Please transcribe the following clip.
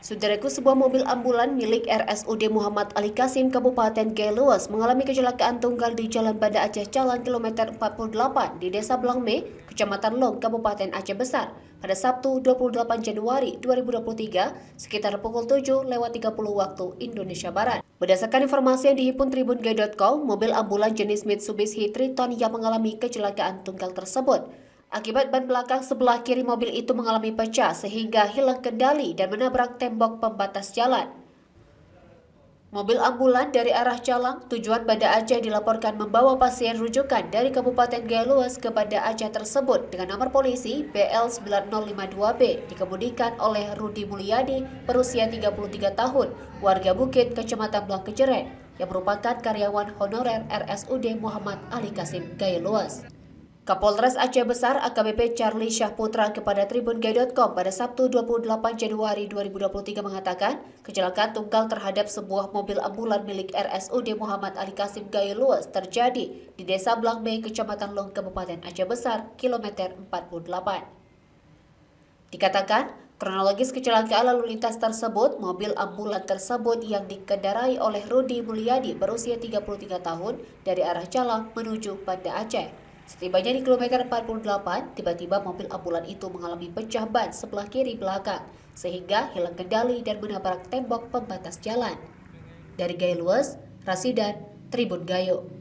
Saudaraku, sebuah mobil ambulan milik RSUD Muhammad Ali Kasim Kabupaten Gailuas mengalami kecelakaan tunggal di Jalan Banda Aceh Calang kilometer 48 di Desa Blangme, Kecamatan Long, Kabupaten Aceh Besar pada Sabtu 28 Januari 2023 sekitar pukul 7:30 waktu Indonesia Barat. Berdasarkan informasi yang dihimpun tribungai.com, mobil ambulan jenis Mitsubishi Triton yang mengalami kecelakaan tunggal tersebut akibat ban belakang sebelah kiri mobil itu mengalami pecah sehingga hilang kendali dan menabrak tembok pembatas jalan. Mobil ambulan dari arah Calang, tujuan Banda Aceh dilaporkan membawa pasien rujukan dari Kabupaten Gailuas ke Banda Aceh tersebut dengan nomor polisi BL9052B dikemudikan oleh Rudi Mulyadi berusia 33 tahun, warga Bukit, Kecamatan Blangkejeren, yang merupakan karyawan honorer RSUD Muhammad Ali Kasim Gailuas. Kapolres Aceh Besar AKBP Charlie Syahputra kepada tribungai.com pada Sabtu 28 Januari 2023 mengatakan kecelakaan tunggal terhadap sebuah mobil ambulan milik RSUD Muhammad Ali Kasim Gailuas terjadi di Desa Blangme, Kecamatan Long, Kabupaten Aceh Besar, kilometer 48. Dikatakan, kronologis kecelakaan lalu lintas tersebut, mobil ambulan tersebut yang dikendarai oleh Rudi Mulyadi berusia 33 tahun dari arah Calang menuju Banda Aceh. Setibanya di kilometer 48, tiba-tiba mobil ambulan itu mengalami pecah ban sebelah kiri belakang, sehingga hilang kendali dan menabrak tembok pembatas jalan. Dari Gailuas, Rasidan, Tribun Gayo.